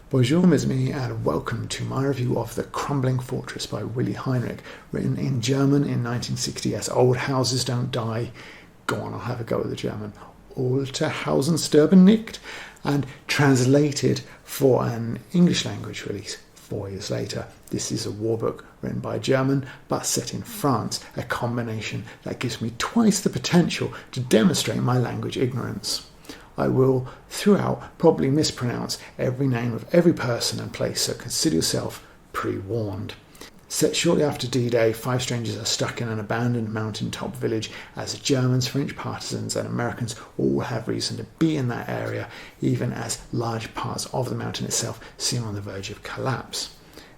Bonjour mes amis and welcome to my review of The Crumbling Fortress by Willi Heinrich, written in German in 1960 as Old Houses Don't Die. Go on, I'll have a go at the German. Alte Hausen sterben nicht, and translated for an English language release 4 years later. This is a war book written by a German but set in France, a combination that gives me twice the potential to demonstrate my language ignorance. I will, throughout, probably mispronounce every name of every person and place, so consider yourself pre-warned. Set shortly after D-Day, 5 strangers are stuck in an abandoned mountaintop village as the Germans, French partisans and Americans all have reason to be in that area, even as large parts of the mountain itself seem on the verge of collapse.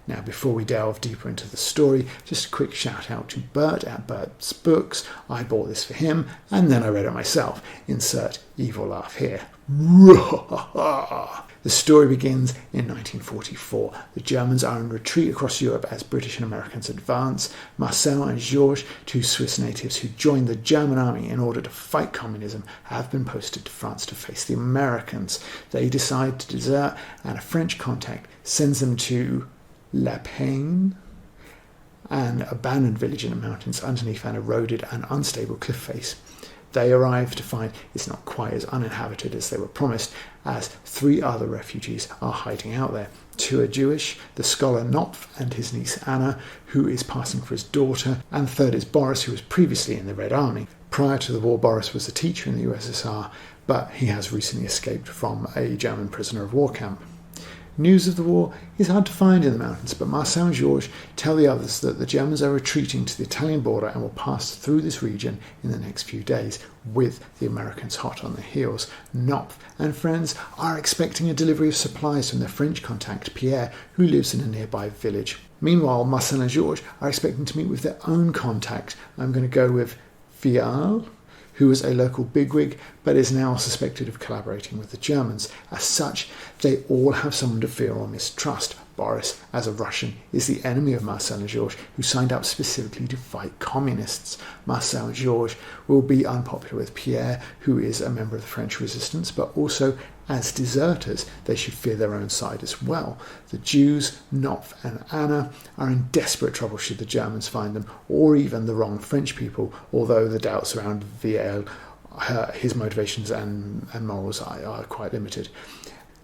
Now, before we delve deeper into the story, just a quick shout out to Bert at Bert's Books. I bought this for him and then I read it myself. Insert evil laugh here. The story begins in 1944. The Germans are in retreat across Europe as British and Americans advance. Marcel and Georges, 2 Swiss natives who joined the German army in order to fight communism, have been posted to France to face the Americans. They decide to desert and a French contact sends them to La Payne, an abandoned village in the mountains underneath an eroded and unstable cliff face. They arrive to find it's not quite as uninhabited as they were promised, as 3 other refugees are hiding out there. 2 are Jewish, the scholar Knopf and his niece Anna, who is passing for his daughter, and the 3rd is Boris, who was previously in the Red Army. Prior to the war, Boris was a teacher in the USSR, but he has recently escaped from a German prisoner of war camp. News of the war is hard to find in the mountains, but Marcel and Georges tell the others that the Germans are retreating to the Italian border and will pass through this region in the next few days, with the Americans hot on their heels. Knopf and friends are expecting a delivery of supplies from their French contact Pierre, who lives in a nearby village. Meanwhile, Marcel and Georges are expecting to meet with their own contact. I'm going to go with Vial, who was a local bigwig but is now suspected of collaborating with the Germans. As such, they all have someone to fear or mistrust. Boris, as a Russian, is the enemy of Marcel and Georges, who signed up specifically to fight communists. Marcel and Georges will be unpopular with Pierre, who is a member of the French resistance, but also as deserters, they should fear their own side as well. The Jews, Knopf and Anna, are in desperate trouble should the Germans find them, or even the wrong French people, although the doubts around Viel, his motivations and morals are quite limited.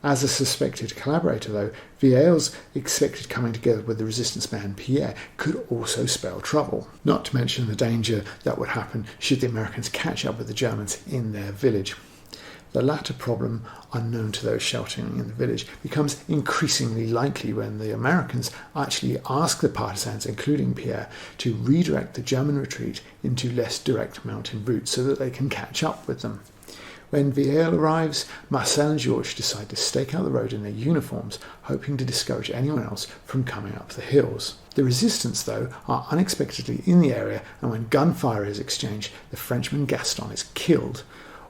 As a suspected collaborator, though, Viel's expected coming together with the resistance man Pierre could also spell trouble, not to mention the danger that would happen should the Americans catch up with the Germans in their village. The latter problem, unknown to those sheltering in the village, becomes increasingly likely when the Americans actually ask the partisans, including Pierre, to redirect the German retreat into less direct mountain routes so that they can catch up with them. When Viel arrives, Marcel and Georges decide to stake out the road in their uniforms, hoping to discourage anyone else from coming up the hills. The resistance, though, are unexpectedly in the area, and when gunfire is exchanged, the Frenchman Gaston is killed.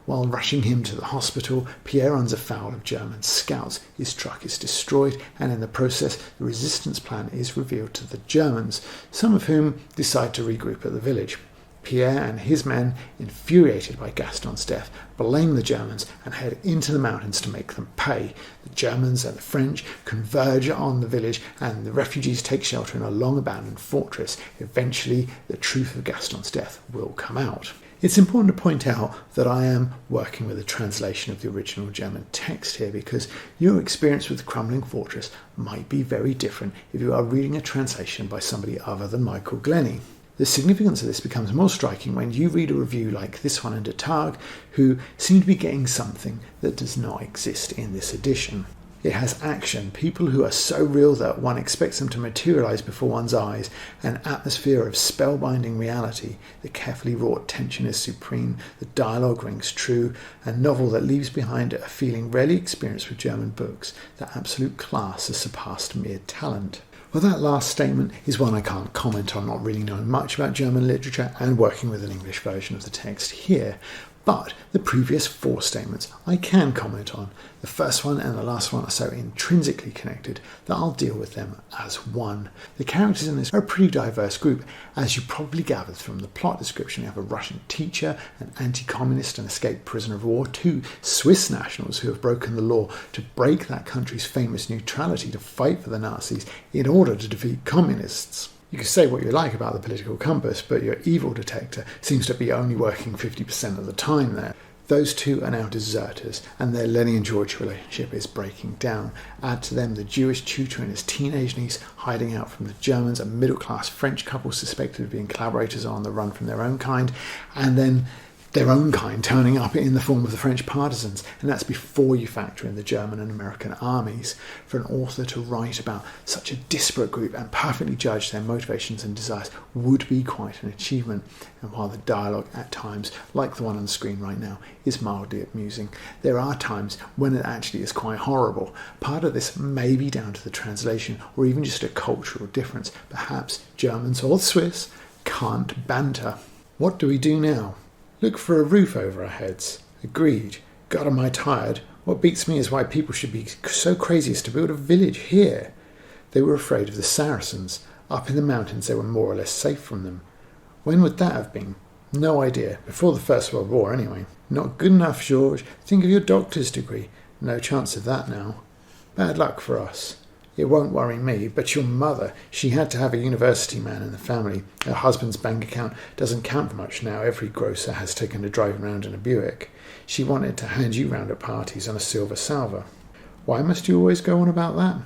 While rushing him to the hospital, Pierre runs afoul of German scouts. His truck is destroyed, and in the process, the resistance plan is revealed to the Germans, some of whom decide to regroup at the village. Pierre and his men, infuriated by Gaston's death, blame the Germans and head into the mountains to make them pay. The Germans and the French converge on the village, and the refugees take shelter in a long-abandoned fortress. Eventually, the truth of Gaston's death will come out. It's important to point out that I am working with a translation of the original German text here, because your experience with the Crumbling Fortress might be very different if you are reading a translation by somebody other than Glenn Glerry. The significance of this becomes more striking when you read a review like this one in De Tag, who seem to be getting something that does not exist in this edition. It has action, people who are so real that one expects them to materialise before one's eyes, an atmosphere of spellbinding reality. The carefully wrought tension is supreme, the dialogue rings true, a novel that leaves behind a feeling rarely experienced with German books, that absolute class has surpassed mere talent. Well, that last statement is one I can't comment on, not really knowing much about German literature and working with an English version of the text here. But the previous 4 statements I can comment on. The first one and the last one are so intrinsically connected that I'll deal with them as one. The characters in this are a pretty diverse group, as you probably gathered from the plot description. You have a Russian teacher, an anti-communist and escaped prisoner of war, 2 Swiss nationals who have broken the law to break that country's famous neutrality to fight for the Nazis in order to defeat communists. You can say what you like about the political compass, but your evil detector seems to be only working 50% of the time there. Those 2 are now deserters, and their Lenny and George relationship is breaking down. Add to them the Jewish tutor and his teenage niece hiding out from the Germans, a middle-class French couple suspected of being collaborators on the run from their own kind, and then their own kind turning up in the form of the French partisans, and that's before you factor in the German and American armies. For an author to write about such a disparate group and perfectly judge their motivations and desires would be quite an achievement. And while the dialogue at times, like the one on the screen right now, is mildly amusing, there are times when it actually is quite horrible. Part of this may be down to the translation or even just a cultural difference. Perhaps Germans or Swiss can't banter. What do we do now? Look for a roof over our heads. Agreed. God, am I tired. What beats me is why people should be so crazy as to build a village here. They were afraid of the Saracens. Up in the mountains they were more or less safe from them. When would that have been? No idea. Before the First World War, anyway. Not good enough, George. Think of your doctor's degree. No chance of that now. Bad luck for us. It won't worry me, but your mother, she had to have a university man in the family. Her husband's bank account doesn't count for much now. Every grocer has taken to driving around in a Buick. She wanted to hand you round at parties on a silver salver. Why must you always go on about that?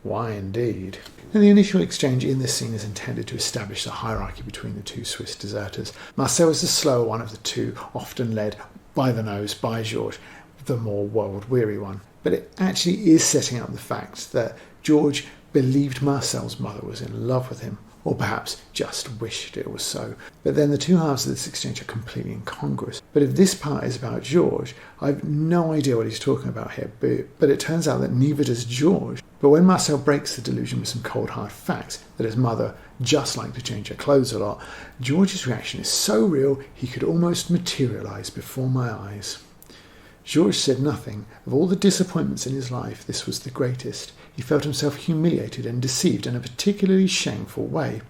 Why indeed? And the initial exchange in this scene is intended to establish the hierarchy between the 2 Swiss deserters. Marcel is the slower one of the 2, often led by the nose by Georges, the more world-weary one. But it actually is setting up the fact that George believed Marcel's mother was in love with him, or perhaps just wished it was so. But then the 2 halves of this exchange are completely incongruous. But if this part is about George, I've no idea what he's talking about here, but it turns out that neither does George. But when Marcel breaks the delusion with some cold hard facts, that his mother just liked to change her clothes a lot, George's reaction is so real he could almost materialise before my eyes. Georges said nothing. Of all the disappointments in his life, this was the greatest. He felt himself humiliated and deceived in a particularly shameful way.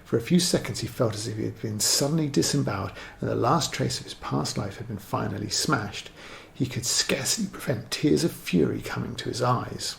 For a few seconds he felt as if he had been suddenly disemboweled and the last trace of his past life had been finally smashed. He could scarcely prevent tears of fury coming to his eyes.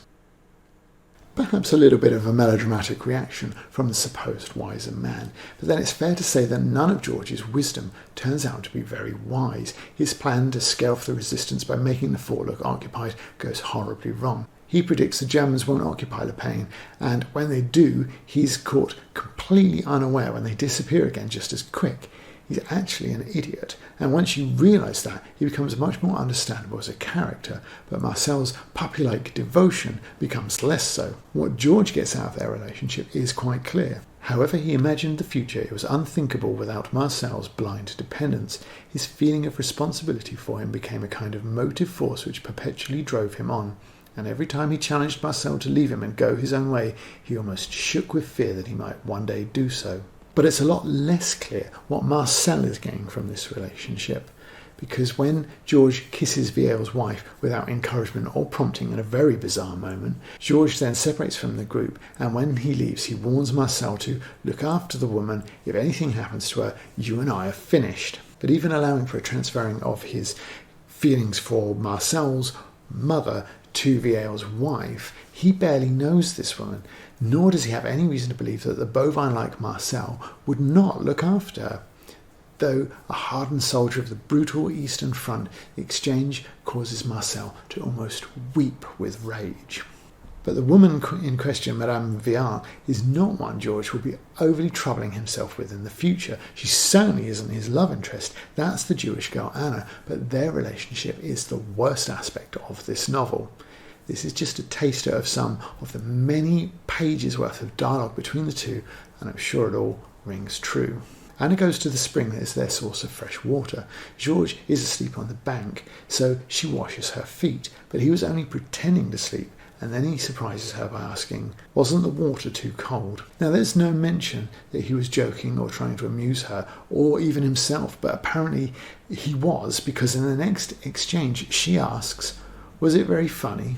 Perhaps a little bit of a melodramatic reaction from the supposed wiser man, but then it's fair to say that none of George's wisdom turns out to be very wise. His plan to scale off the resistance by making the fort look occupied goes horribly wrong. He predicts the Germans won't occupy Le Pen, and when they do, he's caught completely unaware when they disappear again just as quick. He's actually an idiot, and once you realise that, he becomes much more understandable as a character, but Marcel's puppy-like devotion becomes less so. What George gets out of their relationship is quite clear. However he imagined the future, it was unthinkable without Marcel's blind dependence. His feeling of responsibility for him became a kind of motive force which perpetually drove him on, and every time he challenged Marcel to leave him and go his own way, he almost shook with fear that he might one day do so. But it's a lot less clear what Marcel is getting from this relationship, because when George kisses Viel's wife without encouragement or prompting in a very bizarre moment, George then separates from the group, and when he leaves he warns Marcel to look after the woman. If anything happens to her, you and I are finished. But even allowing for a transferring of his feelings for Marcel's mother to Viel's wife, he barely knows this woman, nor does he have any reason to believe that the bovine like Marcel would not look after her. Though a hardened soldier of the brutal Eastern Front, the exchange causes Marcel to almost weep with rage. But the woman in question, Madame Viard, is not one George will be overly troubling himself with in the future. She certainly isn't his love interest. That's the Jewish girl Anna, but their relationship is the worst aspect of this novel. This is just a taster of some of the many pages worth of dialogue between the 2, and I'm sure it all rings true. Anna goes to the spring that is their source of fresh water. George is asleep on the bank, so she washes her feet, but he was only pretending to sleep, and then he surprises her by asking, "Wasn't the water too cold?" Now there's no mention that he was joking or trying to amuse her, or even himself, but apparently he was, because in the next exchange she asks, "Was it very funny?"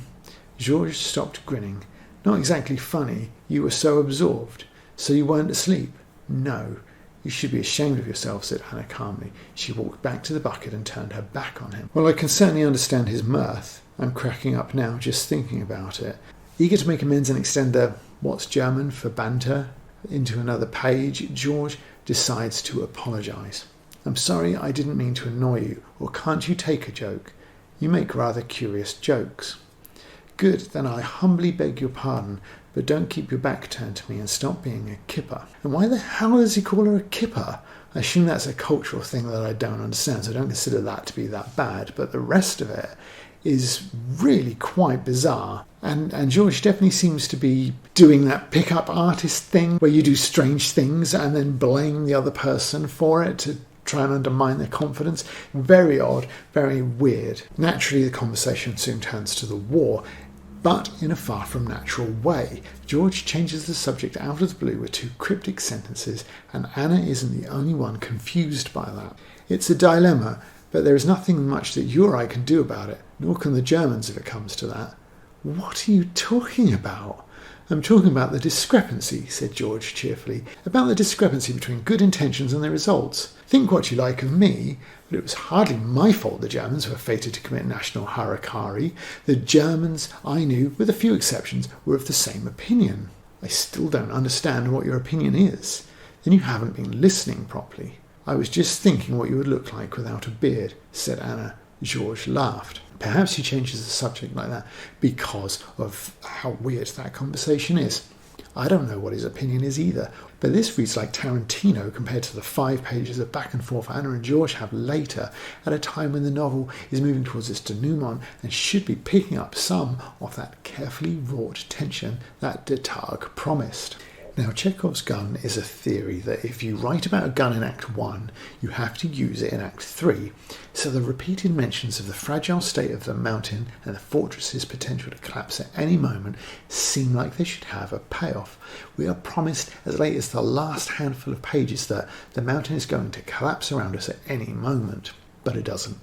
Georges stopped grinning. "Not exactly funny. You were so absorbed. So you weren't asleep?" "No." "You should be ashamed of yourself," said Anna calmly. She walked back to the bucket and turned her back on him. "Well, I can certainly understand his mirth. I'm cracking up now just thinking about it." Eager to make amends and extend the "what's German" for banter into another page, George decides to apologise. "I'm sorry, I didn't mean to annoy you. Or can't you take a joke? You make rather curious jokes." "Good, then I humbly beg your pardon, but don't keep your back turned to me and stop being a kipper." And why the hell does he call her a kipper? I assume that's a cultural thing that I don't understand, so I don't consider that to be that bad, but the rest of it is really quite bizarre. And George definitely seems to be doing that pick-up artist thing where you do strange things and then blame the other person for it to try and undermine their confidence. Very odd, very weird. Naturally, the conversation soon turns to the war, but in a far from natural way. George changes the subject out of the blue with 2 cryptic sentences, and Anna isn't the only one confused by that. It's a dilemma, but there is nothing much that you or I can do about it, nor can the Germans if it comes to that. "What are you talking about?" "I'm talking about the discrepancy," said George cheerfully. "About the discrepancy between good intentions and their results. Think what you like of me, but it was hardly my fault the Germans were fated to commit national harakiri. The Germans I knew, with a few exceptions, were of the same opinion." "I still don't understand what your opinion is." "Then you haven't been listening properly." "I was just thinking what you would look like without a beard," said Anna. George laughed. Perhaps he changes the subject like that because of how weird that conversation is. I don't know what his opinion is either, but this reads like Tarantino compared to the 5 pages of back and forth Anna and George have later, at a time when the novel is moving towards its denouement and should be picking up some of that carefully wrought tension that de Targ promised. Now, Chekhov's gun is a theory that if you write about a gun in Act 1, you have to use it in Act 3. So the repeated mentions of the fragile state of the mountain and the fortress's potential to collapse at any moment seem like they should have a payoff. We are promised as late as the last handful of pages that the mountain is going to collapse around us at any moment, but it doesn't.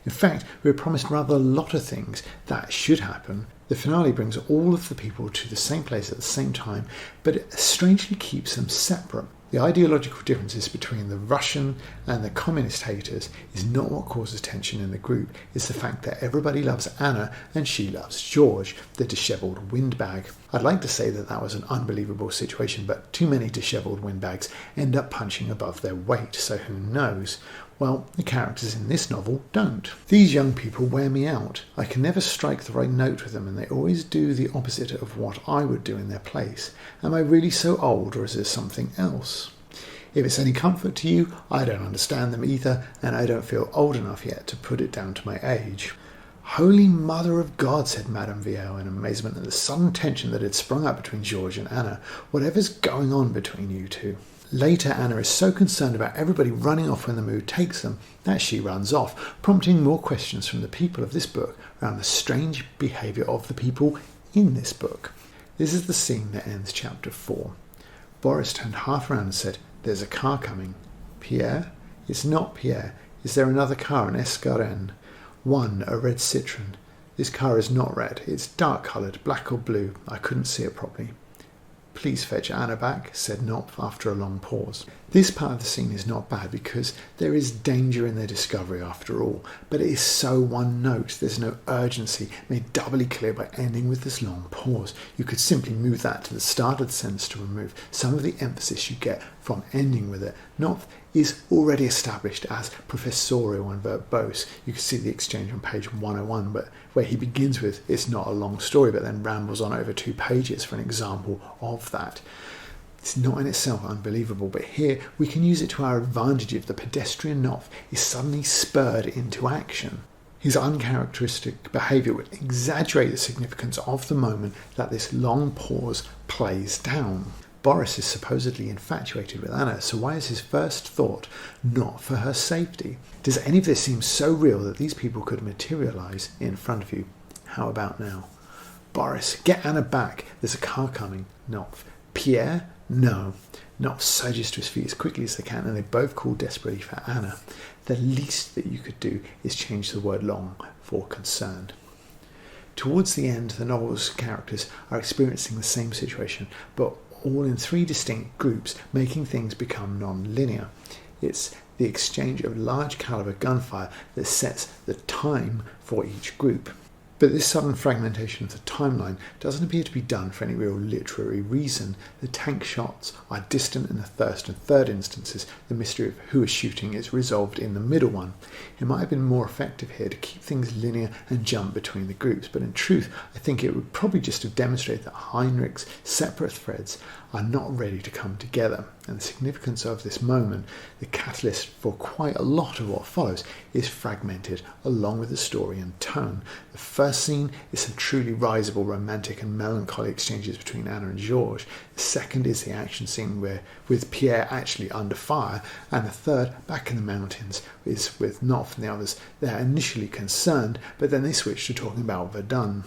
In fact, we are promised rather a lot of things that should happen. The finale brings all of the people to the same place at the same time, but it strangely keeps them separate. The ideological differences between the Russian and the communist haters is not what causes tension in the group. It's the fact that everybody loves Anna and she loves George, the dishevelled windbag. I'd like to say that that was an unbelievable situation, but too many dishevelled windbags end up punching above their weight, so who knows? Well, the characters in this novel don't. These young people wear me out. I can never strike the right note with them, and they always do the opposite of what I would do in their place. Am I really so old, or is there something else? If it's any comfort to you, I don't understand them either, and I don't feel old enough yet to put it down to my age. "Holy Mother of God," said Madame Vielle in amazement at the sudden tension that had sprung up between George and Anna. "Whatever's going on between you two?" Later, Anna is so concerned about everybody running off when the mood takes them that she runs off, prompting more questions from the people of this book around the strange behaviour of the people in this book. This is the scene that ends chapter 4. Boris turned half around and said, "There's a car coming." "Pierre?" "It's not Pierre. Is there another car, an Escarène?" "One, a red Citroën." "This car is not red. It's dark-coloured, black or blue. I couldn't see it properly." "Please fetch Anna back," said Knopf after a long pause. This part of the scene is not bad because there is danger in their discovery after all, but it is so one note, there's no urgency, made doubly clear by ending with this long pause. You could simply move that to the start of the sentence to remove some of the emphasis you get from ending with it. Knopf is already established as professorial and verbose. You can see the exchange on page 101, but where he begins with, "It's not a long story," but then rambles on over 2 pages for an example of that. It's not in itself unbelievable, but here we can use it to our advantage if the pedestrian Knopf is suddenly spurred into action. His uncharacteristic behaviour would exaggerate the significance of the moment that this long pause plays down. Boris is supposedly infatuated with Anna, so why is his first thought not for her safety? Does any of this seem so real that these people could materialise in front of you? How about now? Boris, get Anna back. There's a car coming. Knopf. Pierre? No. Knopf surges to his feet as quickly as they can, and they both call desperately for Anna. The least that you could do is change the word long for concerned. Towards the end, the novel's characters are experiencing the same situation, but all in 3 distinct groups, making things become non-linear. It's the exchange of large caliber gunfire that sets the time for each group. But this sudden fragmentation of the timeline doesn't appear to be done for any real literary reason. The tank shots are distant in the first and third instances. The mystery of who is shooting is resolved in the middle one. It might have been more effective here to keep things linear and jump between the groups, but in truth, I think it would probably just have demonstrated that Heinrich's separate threads are not ready to come together. And the significance of this moment, the catalyst for quite a lot of what follows, is fragmented along with the story and tone. The first scene is some truly risible, romantic and melancholy exchanges between Anna and Georges. The second is the action scene with Pierre actually under fire. And the third, back in the mountains, is with Knopf and the others. They're initially concerned, but then they switch to talking about Verdun.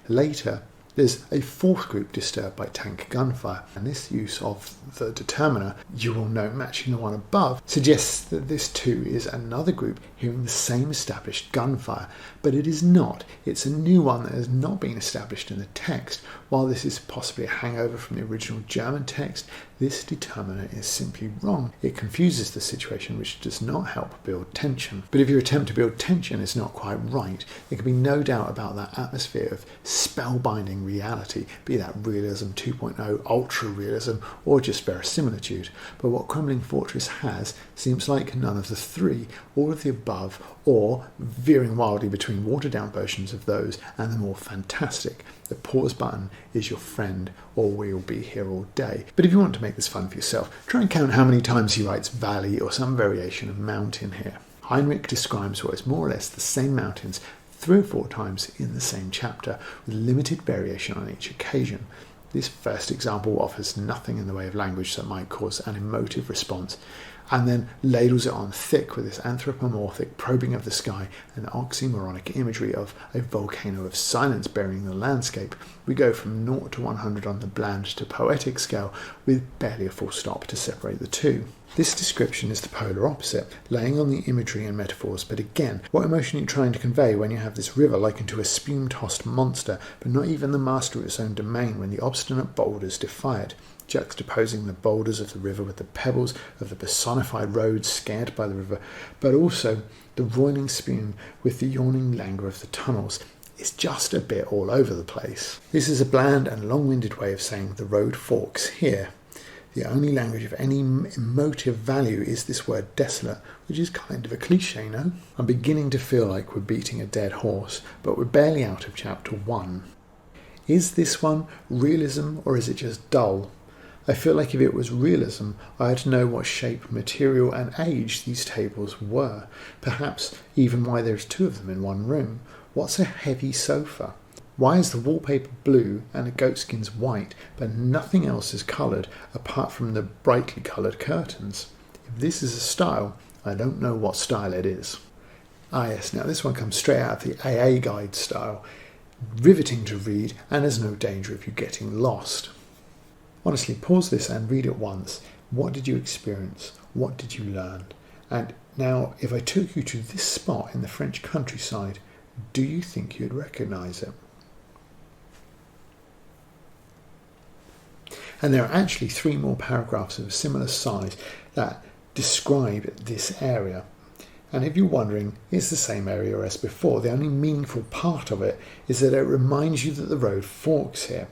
Later, there's a fourth group disturbed by tank gunfire, and this use of the determiner, you will note matching the one above, suggests that this too is another group hearing the same established gunfire, but it is not. It's a new one that has not been established in the text. While this is possibly a hangover from the original German text, this determiner is simply wrong. It confuses the situation, which does not help build tension. But if your attempt to build tension is not quite right, there can be no doubt about that atmosphere of spellbinding reality, be that realism 2.0, ultra-realism, or just verisimilitude. But what Crumbling Fortress has seems like none of the three, all of the above, or veering wildly between watered-down versions of those and the more fantastic. The pause button is your friend, or we'll be here all day. But if you want to make this fun for yourself, try and count how many times he writes valley or some variation of mountain here. Heinrich describes what is more or less the same mountains 3 or 4 times in the same chapter, with limited variation on each occasion. This first example offers nothing in the way of language that might cause an emotive response, and then ladles it on thick with this anthropomorphic probing of the sky and oxymoronic imagery of a volcano of silence burying the landscape. We go from 0 to 100 on the bland to poetic scale, with barely a full stop to separate the two. This description is the polar opposite, laying on the imagery and metaphors, but again, what emotion are you trying to convey when you have this river likened to a spume-tossed monster, but not even the master of its own domain when the obstinate boulders defy it? Juxtaposing the boulders of the river with the pebbles of the personified road scared by the river, but also the roiling spume with the yawning languor of the tunnels. It's just a bit all over the place. This is a bland and long-winded way of saying the road forks here. The only language of any emotive value is this word desolate, which is kind of a cliche, no? I'm beginning to feel like we're beating a dead horse, but we're barely out of chapter 1. Is this one realism, or is it just dull? I feel like if it was realism, I'd know what shape, material and age these tables were. Perhaps even why there's 2 of them in one room. What's a heavy sofa? Why is the wallpaper blue and the goatskins white, but nothing else is coloured apart from the brightly coloured curtains? If this is a style, I don't know what style it is. Ah yes, now this one comes straight out of the AA guide style. Riveting to read, and there's no danger of you getting lost. Honestly, pause this and read it once. What did you experience? What did you learn? And now, if I took you to this spot in the French countryside, do you think you'd recognise it? And there are actually 3 more paragraphs of a similar size that describe this area. And if you're wondering, it's the same area as before, the only meaningful part of it is that it reminds you that the road forks here.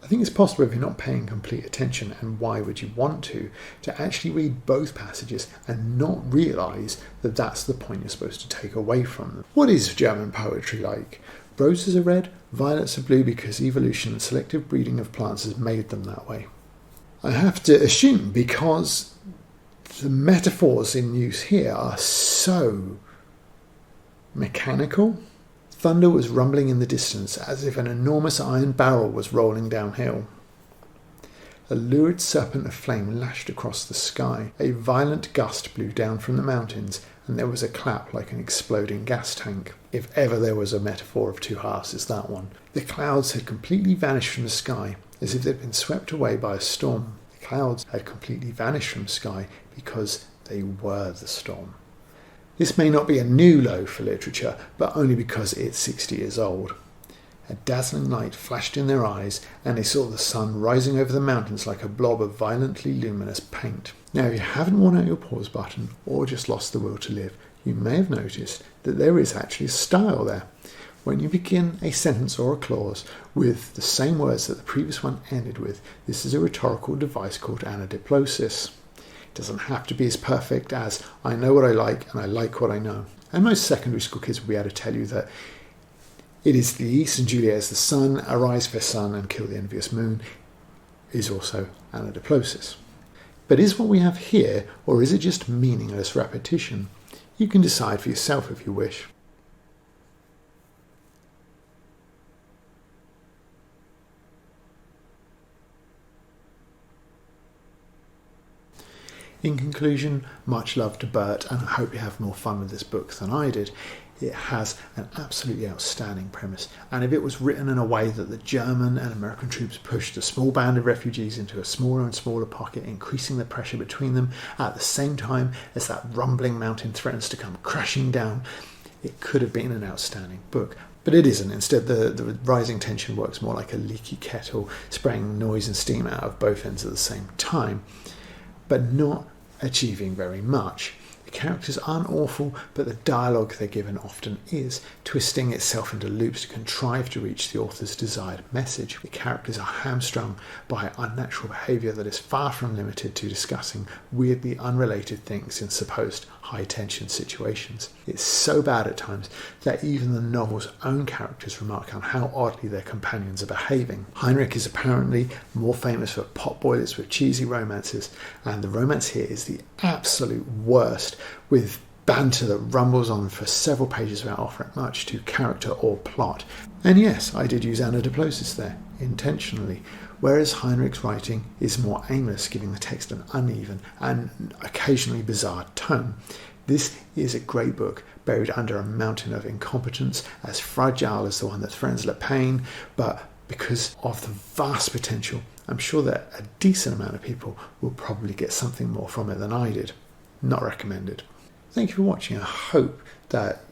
I think it's possible, if you're not paying complete attention, and why would you want to actually read both passages and not realise that that's the point you're supposed to take away from them. What is German poetry like? Roses are red, violets are blue because evolution and selective breeding of plants has made them that way. I have to assume because the metaphors in use here are so mechanical. Thunder was rumbling in the distance as if an enormous iron barrel was rolling downhill. A lurid serpent of flame lashed across the sky. A violent gust blew down from the mountains and there was a clap like an exploding gas tank. If ever there was a metaphor of two halves, it's that one. The clouds had completely vanished from the sky, as if they'd been swept away by a storm. The clouds had completely vanished from the sky because they were the storm. This may not be a new low for literature, but only because it's 60 years old. A dazzling light flashed in their eyes, and they saw the sun rising over the mountains like a blob of violently luminous paint. Now, if you haven't worn out your pause button or just lost the will to live, you may have noticed that there is actually a style there. When you begin a sentence or a clause with the same words that the previous one ended with, this is a rhetorical device called anadiplosis. It doesn't have to be as perfect as I know what I like and I like what I know. And most secondary school kids will be able to tell you that it is the east and Juliet is the sun, arise fair sun and kill the envious moon is also anadiplosis. But is what we have here, or is it just meaningless repetition? You can decide for yourself if you wish. In conclusion, much love to Bert, and I hope you have more fun with this book than I did. It has an absolutely outstanding premise, and if it was written in a way that the German and American troops pushed a small band of refugees into a smaller and smaller pocket, increasing the pressure between them at the same time as that rumbling mountain threatens to come crashing down, it could have been an outstanding book. But it isn't. Instead, the rising tension works more like a leaky kettle, spraying noise and steam out of both ends at the same time, but not achieving very much. The characters aren't awful, but the dialogue they're given often is, twisting itself into loops to contrive to reach the author's desired message. The characters are hamstrung by unnatural behaviour that is far from limited to discussing weirdly unrelated things in supposed high-tension situations. It's so bad at times that even the novel's own characters remark on how oddly their companions are behaving. Heinrich is apparently more famous for potboilers with cheesy romances, and the romance here is the absolute worst, with banter that rumbles on for several pages without offering much to character or plot. And yes, I did use anadiplosis there, intentionally, whereas Heinrich's writing is more aimless, giving the text an uneven and occasionally bizarre tone. This is a great book, buried under a mountain of incompetence, as fragile as the one that threatens Le Pen, but because of the vast potential, I'm sure that a decent amount of people will probably get something more from it than I did. Not recommended. Thank you for watching. I hope that,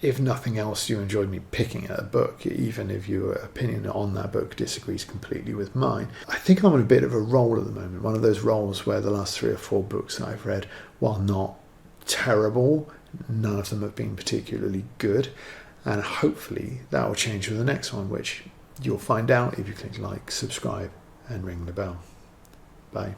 if nothing else, you enjoyed me picking at a book, even if your opinion on that book disagrees completely with mine. I think I'm on a bit of a roll at the moment, one of those rolls where the last 3 or 4 books that I've read, while not terrible, none of them have been particularly good, and hopefully that will change with the next one, which you'll find out if you click like, subscribe and ring the bell. Bye.